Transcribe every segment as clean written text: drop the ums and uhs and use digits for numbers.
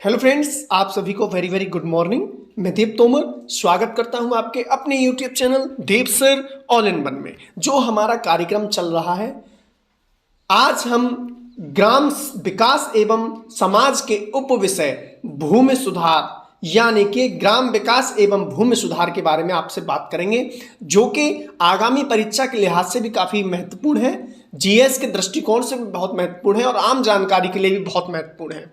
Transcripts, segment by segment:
Hello friends, आप सभी को वेरी वेरी गुड मॉर्निंग। मैं देव तोमर स्वागत करता हूं आपके अपने YouTube channel Dev sir all in one में। जो हमारा कार्यक्रम चल रहा है, आज हम ग्राम विकास एवं समाज के उप विषय भूमि सुधार यानी कि ग्राम विकास एवं भूमि सुधार के बारे में आपसे बात करेंगे, जो कि आगामी परीक्षा के लिहाज से भी काफी महत्वपूर्ण है, जीएस के दृष्टिकोण से भी बहुत महत्वपूर्ण है और आम जानकारी के लिए भी बहुत महत्वपूर्ण है।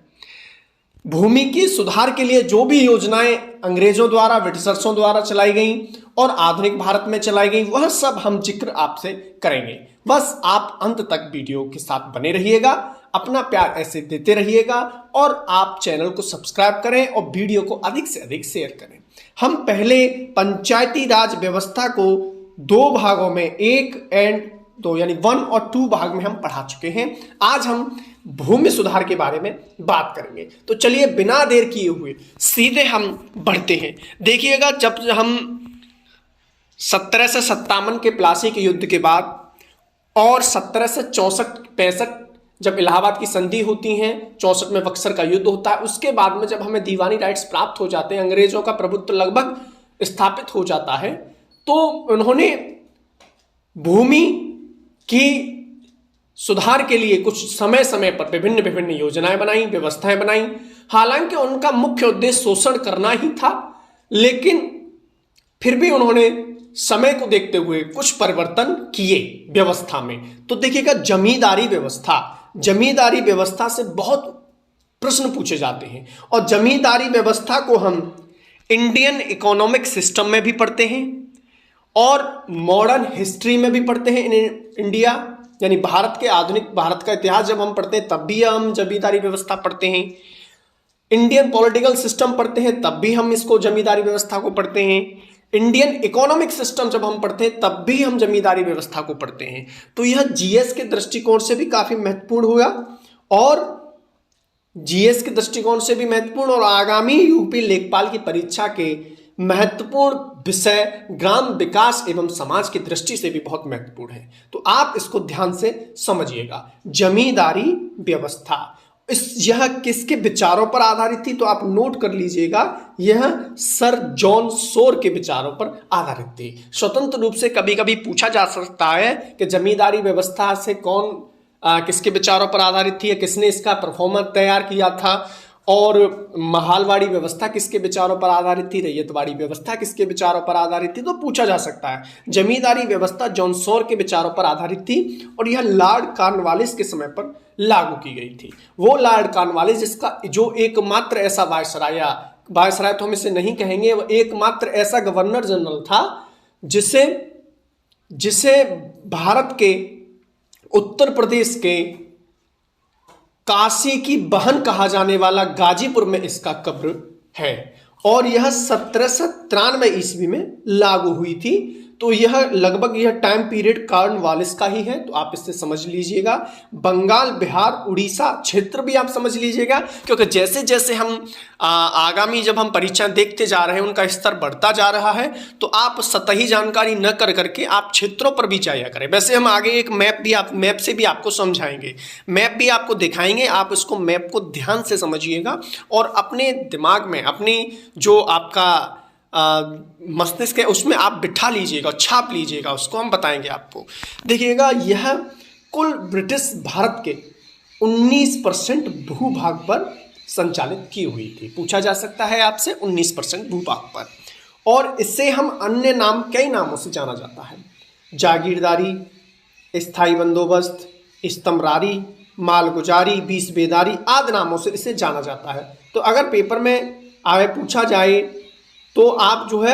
भूमि की सुधार के लिए जो भी योजनाएं अंग्रेजों द्वारा, ब्रिटिशर्सों द्वारा चलाई गई और आधुनिक भारत में चलाई गई, वह सब हम जिक्र आपसे करेंगे। बस आप अंत तक वीडियो के साथ बने रहिएगा, अपना प्यार ऐसे देते रहिएगा और आप चैनल को सब्सक्राइब करें और वीडियो को अधिक से अधिक शेयर करें। हम पहले पंचायती राज व्यवस्था को दो भागों में, 1 और 2 यानी 1 और 2 भाग में हम पढ़ा चुके हैं। आज हम भूमि सुधार के बारे में बात करेंगे। तो चलिए बिना देर किए हुए सीधे हम बढ़ते हैं। देखिएगा, जब हम 1757 के प्लासी के युद्ध के बाद और 1764-65 जब इलाहाबाद की संधि होती है, 64 में बक्सर का युद्ध होता है, उसके बाद में जब हमें दीवानी राइट्स प्राप्त हो जाते हैं, अंग्रेजों का प्रभुत्व लगभग स्थापित हो जाता है, तो उन्होंने भूमि की सुधार के लिए कुछ समय समय पर विभिन्न विभिन्न योजनाएं बनाई, व्यवस्थाएं बनाई। हालांकि उनका मुख्य उद्देश्य शोषण करना ही था, लेकिन फिर भी उन्होंने समय को देखते हुए कुछ परिवर्तन किए व्यवस्था में। तो देखिएगा, जमींदारी व्यवस्था से बहुत प्रश्न पूछे जाते हैं और जमींदारी व्यवस्था को हम इंडियन इकोनॉमिक सिस्टम में भी पढ़ते हैं और मॉडर्न हिस्ट्री में भी पढ़ते हैं। इंडिया यानी भारत के, आधुनिक भारत का इतिहास जब हम पढ़ते हैं तब भी हम जमींदारी व्यवस्था पढ़ते हैं। इंडियन पॉलिटिकल सिस्टम पढ़ते हैं तब भी हम इसको जमींदारी व्यवस्था को पढ़ते हैं। इंडियन इकोनॉमिक सिस्टम जब हम पढ़ते हैं तब भी हम जमींदारी व्यवस्था को पढ़ते हैं। तो यह जीएस के दृष्टिकोण से भी काफी महत्वपूर्ण होगा और जीएस के दृष्टिकोण से भी महत्वपूर्ण और आगामी यूपी लेखपाल की परीक्षा के महत्वपूर्ण विषय ग्राम विकास एवं समाज की दृष्टि से भी बहुत महत्वपूर्ण है। तो आप इसको ध्यान से समझिएगा। जमींदारी व्यवस्था, यह किसके विचारों पर आधारित थी? तो आप नोट कर लीजिएगा, यह सर जॉन सोर के विचारों पर आधारित थी। स्वतंत्र रूप से कभी कभी पूछा जा सकता है कि जमींदारी व्यवस्था से किसके विचारों पर आधारित थी या किसने इसका परफॉर्मर तैयार किया था, और महालवाड़ी व्यवस्था किसके विचारों पर आधारित थी, रैयतवाड़ी व्यवस्था किसके विचारों पर आधारित थी। तो पूछा जा सकता है। जमींदारी व्यवस्था जॉन सोर के विचारों पर आधारित थी और यह लॉर्ड कॉर्नवालिस के समय पर लागू की गई थी। वो लॉर्ड कॉर्नवालिस जिसका जो एकमात्र ऐसा वायसराय तो हम इसे नहीं कहेंगे, वो एकमात्र ऐसा गवर्नर जनरल था जिसे भारत के उत्तर प्रदेश के काशी की बहन कहा जाने वाला गाजीपुर में इसका कब्र है और यह 1793 ईस्वी में लागू हुई थी। तो यह लगभग टाइम पीरियड कॉर्नवालिस का ही है, तो आप इससे समझ लीजिएगा। बंगाल, बिहार, उड़ीसा क्षेत्र भी आप समझ लीजिएगा, क्योंकि जैसे जैसे हम आगामी जब हम परीक्षाएं देखते जा रहे हैं, उनका स्तर बढ़ता जा रहा है। तो आप सतही जानकारी न कर करके आप क्षेत्रों पर भी जाया करें। वैसे हम आगे एक मैप से भी आपको समझाएंगे, मैप भी आपको दिखाएंगे। आप इसको मैप को ध्यान से समझिएगा और अपने दिमाग में, अपनी जो आपका मस्तिष्क है उसमें आप बिठा लीजिएगा, छाप लीजिएगा, उसको हम बताएंगे आपको। देखिएगा, यह कुल ब्रिटिश भारत के 19% भूभाग पर संचालित की हुई थी। पूछा जा सकता है आपसे 19% भूभाग पर, और इससे हम अन्य नाम, कई नामों से जाना जाता है। जागीरदारी, स्थायी बंदोबस्त, स्तंभरारी, मालगुजारी, बीसबेदारी आदि नामों से इसे जाना जाता है। तो अगर पेपर में आगे पूछा जाए तो आप जो है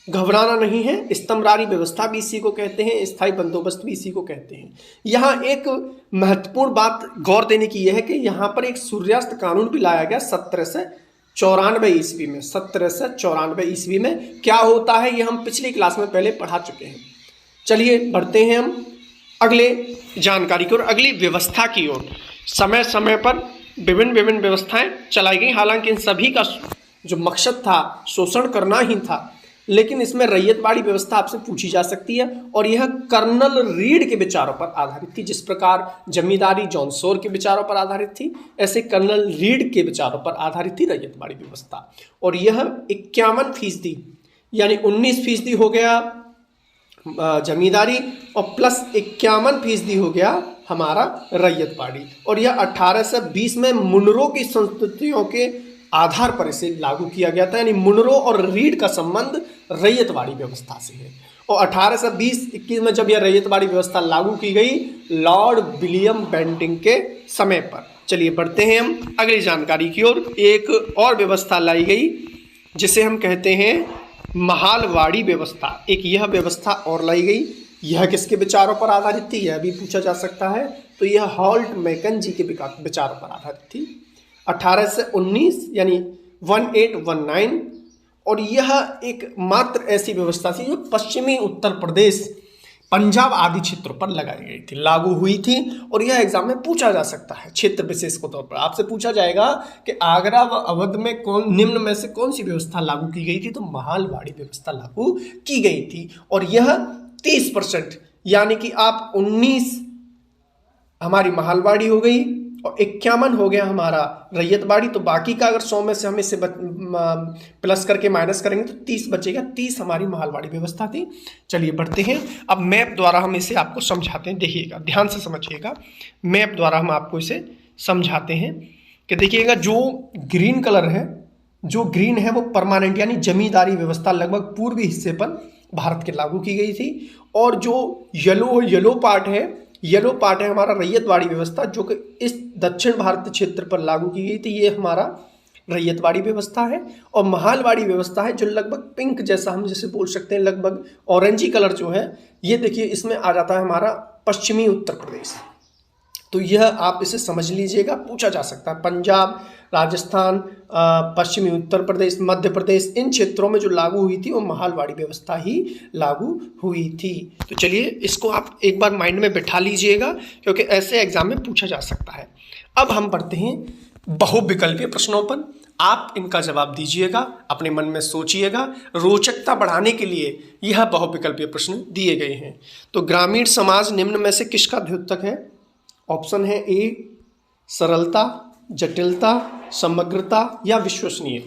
घबराना नहीं है। स्तंभरारी व्यवस्था भी इसी को कहते हैं, स्थायी बंदोबस्त भी इसी को कहते हैं। यहाँ एक महत्वपूर्ण बात गौर देने की यह है कि यहाँ पर एक सूर्यास्त कानून भी लाया गया 1794 ईस्वी में। 1794 ईस्वी में क्या होता है, ये हम पिछली क्लास में पहले पढ़ा चुके हैं। चलिए बढ़ते हैं हम अगले जानकारी की ओर, अगली व्यवस्था की ओर। समय समय पर विभिन्न व्यवस्थाएं चलाई गई, हालांकि इन सभी का जो मकसद था शोषण करना ही था। लेकिन इसमें रैयतवाड़ी व्यवस्था आपसे पूछी जा सकती है और यह कर्नल रीड के विचारों पर आधारित थी। जिस प्रकार जमींदारी जॉन शोर के विचारों पर आधारित थी, ऐसे कर्नल रीड के विचारों पर आधारित थी रैयतवाड़ी व्यवस्था। और यह 51% यानी 19% हो गया जमींदारी और प्लस 51% हो गया हमारा रैयतवाड़ी। और यह 1820 में मुनरो की संस्तुतियों के आधार पर इसे लागू किया गया था, यानी मुनरो और रीड का संबंध रैयतवाड़ी व्यवस्था से है। और 1820-21 में जब यह रैयतवाड़ी व्यवस्था लागू की गई लॉर्ड विलियम बेंटिंग के समय पर। चलिए बढ़ते हैं हम अगली जानकारी की ओर। एक और व्यवस्था लाई गई जिसे हम कहते हैं महालवाड़ी व्यवस्था। एक यह व्यवस्था और लाई गई, यह किसके विचारों पर आधारित थी, यह भी पूछा जा सकता है। तो यह हॉल्ट मैकेंजी के विचारों पर आधारित थी 1819 यानी 1819। और यह एक मात्र ऐसी व्यवस्था थी जो पश्चिमी उत्तर प्रदेश, पंजाब आदि क्षेत्रों पर लगाई गई थी, लागू हुई थी। और यह एग्जाम में पूछा जा सकता है क्षेत्र विशेष के तौर पर। आपसे पूछा जाएगा कि आगरा व अवध में निम्न में से कौन सी व्यवस्था लागू की गई थी, तो महालवाड़ी व्यवस्था लागू की गई थी। और यह 30% यानी कि आप 19 हमारी महालवाड़ी हो गई और 51 हो गया हमारा रैयतवाड़ी। तो बाकी का अगर 100 में से हम इसे प्लस करके माइनस करेंगे तो 30 बचेगा। 30 हमारी महालवाड़ी व्यवस्था थी। चलिए बढ़ते हैं, अब मैप द्वारा हम इसे आपको समझाते हैं। देखिएगा, ध्यान से समझिएगा, मैप द्वारा हम आपको इसे समझाते हैं कि देखिएगा जो ग्रीन कलर है, जो ग्रीन है वो परमानेंट यानी जमींदारी व्यवस्था लगभग पूर्वी हिस्से पर भारत के लागू की गई थी। और जो येलो पार्ट है हमारा रैयतवाड़ी व्यवस्था, जो कि इस दक्षिण भारत क्षेत्र पर लागू की गई थी, ये हमारा रैयतवाड़ी व्यवस्था है। और महालवाड़ी व्यवस्था है जो लगभग पिंक जैसा हम जैसे बोल सकते हैं, लगभग ऑरेंजी कलर जो है, ये देखिए इसमें आ जाता है हमारा पश्चिमी उत्तर प्रदेश। तो यह आप इसे समझ लीजिएगा, पूछा जा सकता है। पंजाब, राजस्थान, पश्चिमी उत्तर प्रदेश, मध्य प्रदेश, इन क्षेत्रों में जो लागू हुई थी वो महालवाड़ी व्यवस्था ही लागू हुई थी। तो चलिए इसको आप एक बार माइंड में बिठा लीजिएगा, क्योंकि ऐसे एग्जाम में पूछा जा सकता है। अब हम बढ़ते हैं बहुविकल्पीय प्रश्नों पर। आप इनका जवाब दीजिएगा, अपने मन में सोचिएगा। रोचकता बढ़ाने के लिए यह बहुविकल्पीय प्रश्न दिए गए हैं। तो ग्रामीण समाज निम्न में से किसका द्योतक है? ऑप्शन है ए सरलता, जटिलता, समग्रता या विश्वसनीय।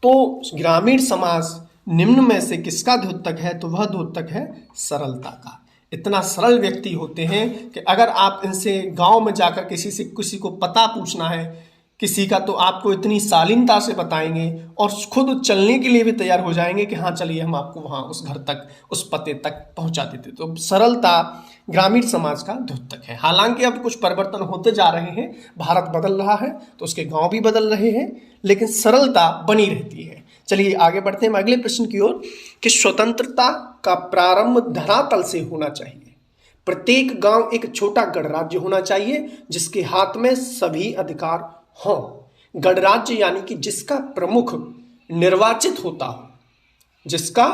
तो ग्रामीण समाज निम्न में से किसका द्योतक है? तो वह द्योतक है सरलता का। इतना सरल व्यक्ति होते हैं कि अगर आप इनसे गांव में जाकर किसी को पता पूछना है किसी का, तो आपको इतनी शालीनता से बताएंगे और खुद चलने के लिए भी तैयार हो जाएंगे कि हाँ चलिए हम आपको वहाँ उस घर तक, उस पते तक पहुँचा देते। तो सरलता ग्रामीण समाज का द्योतक है। हालांकि अब कुछ परिवर्तन होते जा रहे हैं, भारत बदल रहा है तो उसके गांव भी बदल रहे हैं, लेकिन सरलता बनी रहती है। चलिए आगे बढ़ते हैं अगले प्रश्न की ओर कि स्वतंत्रता का प्रारंभ धरातल से होना चाहिए। प्रत्येक गांव एक छोटा गणराज्य होना चाहिए जिसके हाथ में सभी अधिकार हों। गणराज्य यानी कि जिसका प्रमुख निर्वाचित होता हो, जिसका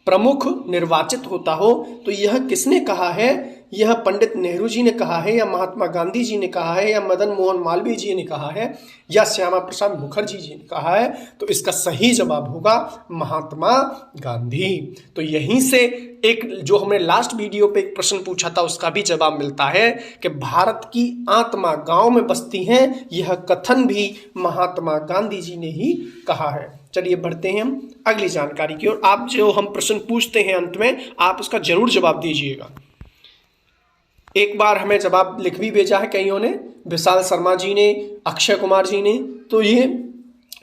प्रमुख निर्वाचित होता हो। तो यह किसने कहा है? यह पंडित नेहरू जी ने कहा है, या महात्मा गांधी जी ने कहा है, या मदन मोहन मालवीय जी ने कहा है, या श्यामा प्रसाद मुखर्जी जी ने कहा है? तो इसका सही जवाब होगा महात्मा गांधी। तो यहीं से एक जो हमने लास्ट वीडियो पे एक प्रश्न पूछा था उसका भी जवाब मिलता है कि भारत की आत्मा गांव में बसती है। यह कथन भी महात्मा गांधी जी ने ही कहा है। चलिए बढ़ते हैं हम अगली जानकारी की ओर। आप जो हम प्रश्न पूछते हैं अंत में, आप उसका जरूर जवाब दीजिएगा। एक बार हमें जवाब लिख भी भेजा है कईयों ने, विशाल शर्मा जी ने, अक्षय कुमार जी ने। तो ये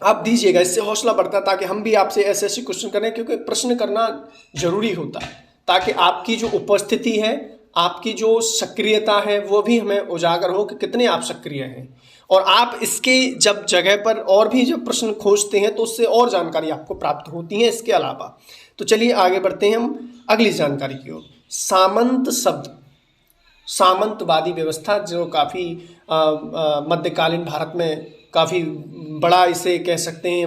आप दीजिएगा, इससे हौसला बढ़ता है ताकि हम भी आपसे ऐसे ऐसे क्वेश्चन करें, क्योंकि प्रश्न करना जरूरी होता है ताकि आपकी जो उपस्थिति है, आपकी जो सक्रियता है वो भी हमें उजागर हो कि कितने आप सक्रिय हैं। और आप इसके जब जगह पर और भी जब प्रश्न खोजते हैं तो उससे और जानकारी आपको प्राप्त होती है इसके अलावा। तो चलिए आगे बढ़ते हैं हम अगली जानकारी की ओर। सामंत शब्द, सामंतवादी व्यवस्था जो काफ़ी मध्यकालीन भारत में काफ़ी बड़ा, इसे कह सकते हैं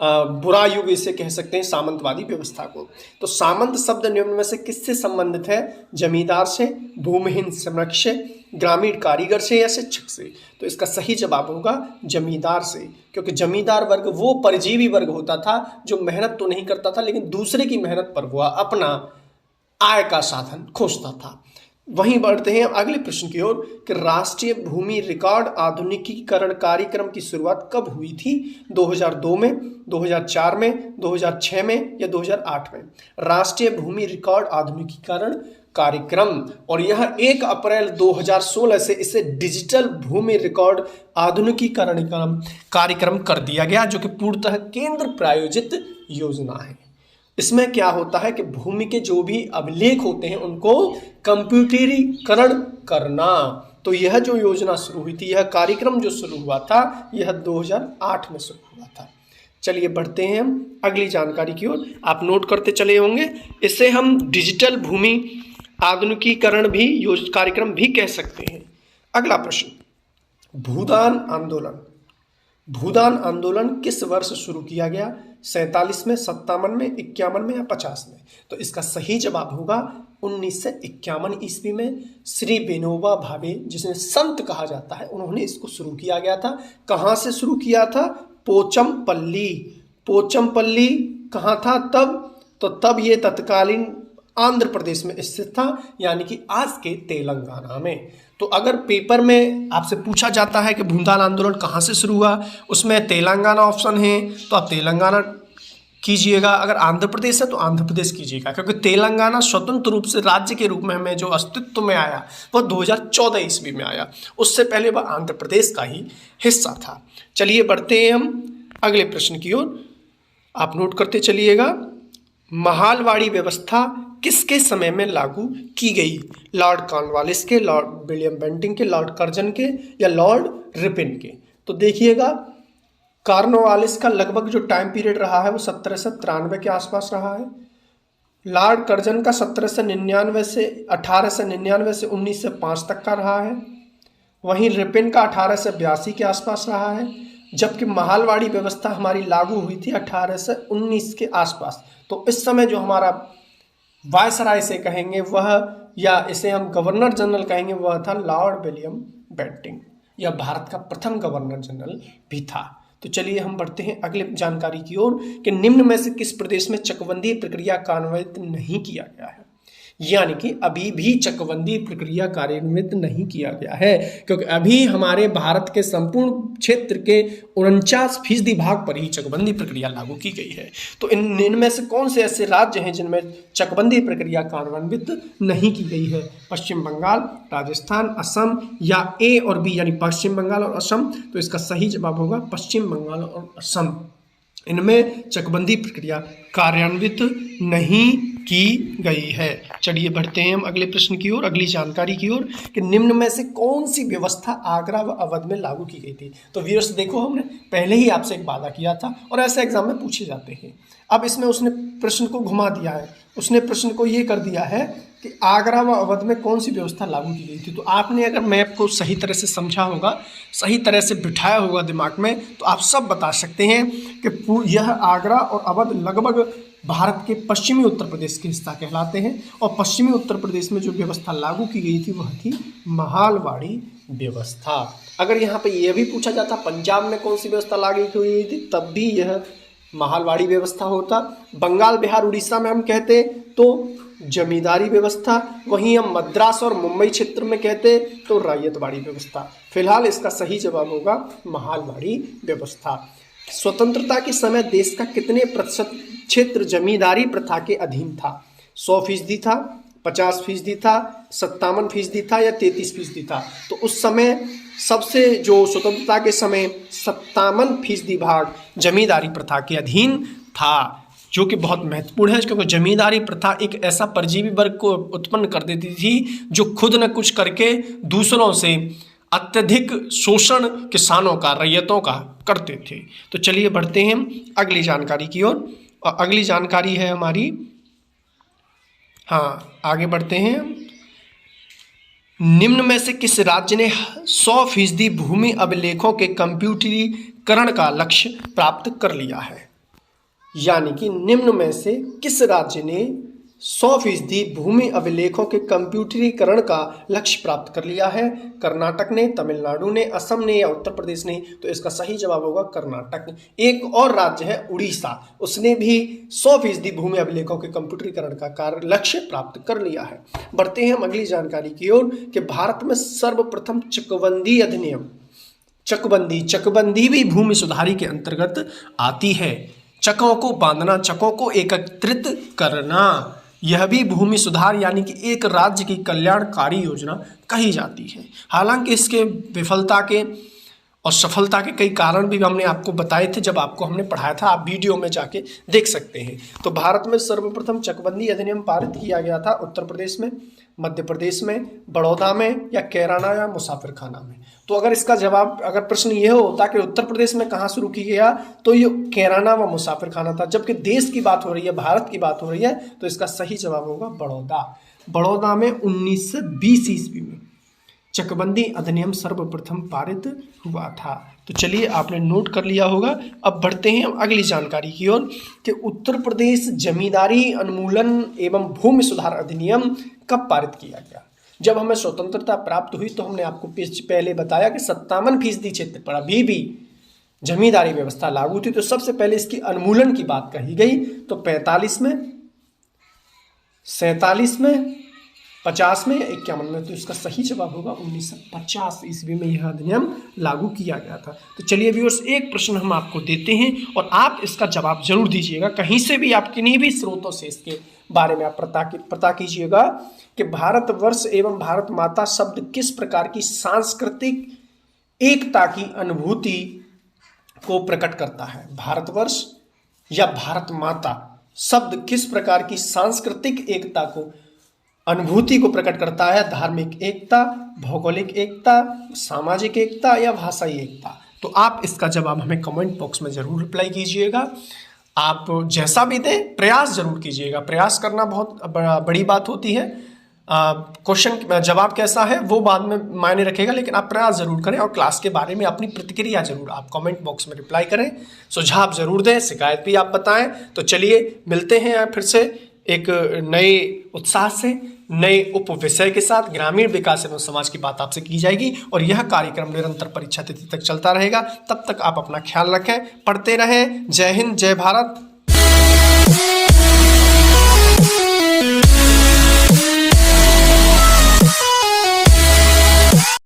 बुरा युग इसे कह सकते हैं, सामंतवादी व्यवस्था को। तो सामंत शब्द निम्न में से किससे संबंधित है? जमींदार से, भूमिहीन श्रमिक से, ग्रामीण कारीगर से या शिक्षक से? तो इसका सही जवाब होगा जमींदार से, क्योंकि जमींदार वर्ग वो परजीवी वर्ग होता था जो मेहनत तो नहीं करता था लेकिन दूसरे की मेहनत पर वह अपना आय का साधन खोजता था। वहीं बढ़ते हैं अगले प्रश्न की ओर कि राष्ट्रीय भूमि रिकॉर्ड आधुनिकीकरण कार्यक्रम की शुरुआत कब हुई थी? 2002 में, 2004 में, 2006 में या 2008 में? राष्ट्रीय भूमि रिकॉर्ड आधुनिकीकरण कार्यक्रम, और यह 1 अप्रैल 2016 से इसे डिजिटल भूमि रिकॉर्ड आधुनिकीकरण कार्यक्रम कर दिया गया, जो कि पूर्णतः केंद्र प्रायोजित योजना है। इसमें क्या होता है कि भूमि के जो भी अभिलेख होते हैं उनको कंप्यूटरीकरण करना। तो यह जो योजना शुरू हुई थी, यह कार्यक्रम जो शुरू हुआ था, यह 2008 में शुरू हुआ था। चलिए बढ़ते हैं हम अगली जानकारी की ओर। आप नोट करते चले होंगे, इसे हम डिजिटल भूमि आधुनिकीकरण भी कार्यक्रम भी कह सकते हैं। अगला प्रश्न, भूदान आंदोलन। भूदान आंदोलन किस वर्ष शुरू किया गया? 47 में, 57 में, 51 में या 50 में? तो इसका सही जवाब होगा 1951 ईस्वी में। श्री विनोबा भावे, जिसे संत कहा जाता है, उन्होंने इसको शुरू किया गया था। कहाँ से शुरू किया था? पोचमपल्ली। पोचमपल्ली कहाँ था तब? तो तब ये तत्कालीन आंध्र प्रदेश में स्थित था, यानी कि आज के तेलंगाना में। तो अगर पेपर में आपसे पूछा जाता है कि भूदान आंदोलन कहाँ से शुरू हुआ, उसमें तेलंगाना ऑप्शन है तो आप तेलंगाना कीजिएगा, अगर आंध्र प्रदेश है तो आंध्र प्रदेश कीजिएगा, क्योंकि तेलंगाना स्वतंत्र रूप से राज्य के रूप में हमें जो अस्तित्व में आया वह 2014 ईस्वी में आया, उससे पहले वह आंध्र प्रदेश का ही हिस्सा था। चलिए बढ़ते हैं हम अगले प्रश्न की ओर, आप नोट करते चलिएगा। महालवाड़ी व्यवस्था किसके समय में लागू की गई? लॉर्ड कॉर्नवालिस के, लॉर्ड विलियम बेंटिंग के, लॉर्ड कर्जन के या लॉर्ड रिपन के? तो देखिएगा, कॉर्नवालिस का लगभग जो टाइम पीरियड रहा है वो 1793 के आसपास रहा है। लॉर्ड कर्जन का 1899 से 1905 तक का रहा है। वहीं रिपन का 1882 के आसपास रहा है, जबकि महालवाड़ी व्यवस्था हमारी लागू हुई थी 1819 के आसपास। तो इस समय जो हमारा वायसराय से कहेंगे वह, या इसे हम गवर्नर जनरल कहेंगे, वह था लॉर्ड विलियम बेंटिंग। यह भारत का प्रथम गवर्नर जनरल भी था। तो चलिए हम बढ़ते हैं अगले जानकारी की ओर कि निम्न में से किस प्रदेश में चकबंदी प्रक्रिया कार्यान्वित नहीं किया गया है? यानी कि अभी भी चकबंदी प्रक्रिया कार्यान्वित नहीं किया गया है, क्योंकि अभी हमारे भारत के संपूर्ण क्षेत्र के 49% भाग पर ही चकबंदी प्रक्रिया लागू की गई है। तो इनमें से कौन से ऐसे राज्य हैं जिनमें चकबंदी प्रक्रिया कार्यान्वित नहीं की गई है? पश्चिम बंगाल, राजस्थान, असम, या ए और बी यानी पश्चिम बंगाल और असम? तो इसका सही जवाब होगा पश्चिम बंगाल और असम। इनमें चकबंदी प्रक्रिया कार्यान्वित नहीं की गई है। चलिए बढ़ते हैं हम अगले प्रश्न की ओर, अगली जानकारी की ओर कि निम्न में से कौन सी व्यवस्था आगरा व अवध में लागू की गई थी? तो व्यूअर्स देखो, हमने पहले ही आपसे एक वादा किया था और ऐसे एग्जाम में पूछे जाते हैं। अब इसमें उसने प्रश्न को घुमा दिया है, उसने प्रश्न को ये कर दिया है कि आगरा व अवध में कौन सी व्यवस्था लागू की गई थी। तो आपने अगर मैप को सही तरह से समझा होगा, सही तरह से बिठाया होगा दिमाग में, तो आप सब बता सकते हैं कि यह आगरा और अवध लगभग भारत के पश्चिमी उत्तर प्रदेश के हिस्सा कहलाते हैं। और पश्चिमी उत्तर प्रदेश में जो व्यवस्था लागू की गई थी वह थी महालवाड़ी व्यवस्था। अगर यहाँ पे यह भी पूछा जाता पंजाब में कौन सी व्यवस्था लागू की हुई थी, तब भी यह महालवाड़ी व्यवस्था होता। बंगाल, बिहार, उड़ीसा में हम कहते तो जमींदारी व्यवस्था, वहीं हम मद्रास और मुंबई क्षेत्र में कहते तो रैयतवाड़ी व्यवस्था। फिलहाल इसका सही जवाब होगा महालवाड़ी व्यवस्था। स्वतंत्रता के समय देश का कितने प्रतिशत क्षेत्र जमींदारी प्रथा के अधीन था? 100% था, 50% था, 57% था या 33% था? तो उस समय सबसे जो स्वतंत्रता के समय 57% भाग जमींदारी प्रथा के अधीन था, जो कि बहुत महत्वपूर्ण है, क्योंकि जमींदारी प्रथा एक ऐसा परजीवी वर्ग को उत्पन्न कर देती थी जो खुद न कुछ करके दूसरों से अत्यधिक शोषण किसानों का, रैयतों का करते थे। तो चलिए बढ़ते हैं अगली जानकारी की ओर, और अगली जानकारी है हमारी, आगे बढ़ते हैं। निम्न में से किस राज्य ने 100% भूमि अभिलेखों के कंप्यूटरीकरण का लक्ष्य प्राप्त कर लिया है? यानी कि निम्न में से किस राज्य ने 100% भूमि अभिलेखों के कंप्यूटरीकरण का लक्ष्य प्राप्त कर लिया है? कर्नाटक ने, तमिलनाडु ने, असम ने या उत्तर प्रदेश ने? तो इसका सही जवाब होगा कर्नाटक ने। एक और राज्य है उड़ीसा, उसने भी 100% भूमि अभिलेखों के कंप्यूटरीकरण का कार्य लक्ष्य प्राप्त कर लिया है। बढ़ते हैं हम अगली जानकारी की ओर कि भारत में सर्वप्रथम चकबंदी अधिनियम, चकबंदी भी भूमि सुधारी के अंतर्गत आती है। चकों को बांधना, चकों को एकत्रित करना, यह भी भूमि सुधार यानी कि एक राज्य की कल्याणकारी योजना कही जाती है। हालांकि इसके विफलता के और सफलता के कई कारण भी हमने आपको बताए थे जब आपको हमने पढ़ाया था, आप वीडियो में जाके देख सकते हैं। तो भारत में सर्वप्रथम चकबंदी अधिनियम पारित किया गया था उत्तर प्रदेश में, मध्य प्रदेश में, बड़ौदा में या कैराना या मुसाफिरखाना में। तो अगर इसका जवाब, अगर प्रश्न यह होता कि उत्तर प्रदेश में कहाँ शुरू किया गया, तो ये कैराना व मुसाफिरखाना था। जबकि देश की बात हो रही है, भारत की बात हो रही है, तो इसका सही जवाब होगा बड़ौदा में 1920 ईस्वी में चकबंदी अधिनियम सर्वप्रथम पारित हुआ था। तो चलिए आपने नोट कर लिया होगा। अब बढ़ते हैं अगली जानकारी की ओर कि उत्तर प्रदेश जमींदारी उन्मूलन एवं भूमि सुधार अधिनियम कब पारित किया गया? जब हमें स्वतंत्रता प्राप्त हुई तो हमने आपको पहले बताया कि 57% क्षेत्र पर अभी भी जमींदारी व्यवस्था लागू थी। तो सबसे पहले इसकी उन्मूलन की बात कही गई। तो 45 में, 47 में, 50 में या 51 में? तो इसका सही जवाब होगा 1950 ईस्वी में यह अधिनियम लागू किया गया था। तो चलिए व्यूअर्स, एक प्रश्न हम आपको देते हैं और आप इसका जवाब जरूर दीजिएगा। कहीं से भी, आप किन्हीं भी स्रोतों से इसके बारे में आप पता कीजिएगा कि भारतवर्ष एवं भारत माता शब्द किस प्रकार की सांस्कृतिक एकता की अनुभूति को प्रकट करता है? भारतवर्ष या भारत माता शब्द किस प्रकार की सांस्कृतिक एकता को, अनुभूति को प्रकट करता है? धार्मिक एकता, भौगोलिक एकता, सामाजिक एकता या भाषाई एकता? तो आप इसका जवाब हमें कमेंट बॉक्स में जरूर रिप्लाई कीजिएगा। आप जैसा भी दें, प्रयास जरूर कीजिएगा। प्रयास करना बहुत बड़ी बात होती है। क्वेश्चन जवाब कैसा है वो बाद में मायने रखेगा, लेकिन आप प्रयास जरूर करें और क्लास के बारे में अपनी प्रतिक्रिया जरूर आप कमेंट बॉक्स में रिप्लाई करें, सुझाव जरूर दें, शिकायत भी आप बताएं। तो चलिए मिलते हैं फिर से एक नए उत्साह से, नए उप विषय के साथ। ग्रामीण विकास एवं समाज की बात आपसे की जाएगी और यह कार्यक्रम निरंतर परीक्षा तिथि तक चलता रहेगा। तब तक आप अपना ख्याल रखें, पढ़ते रहें। जय हिंद, जय भारत।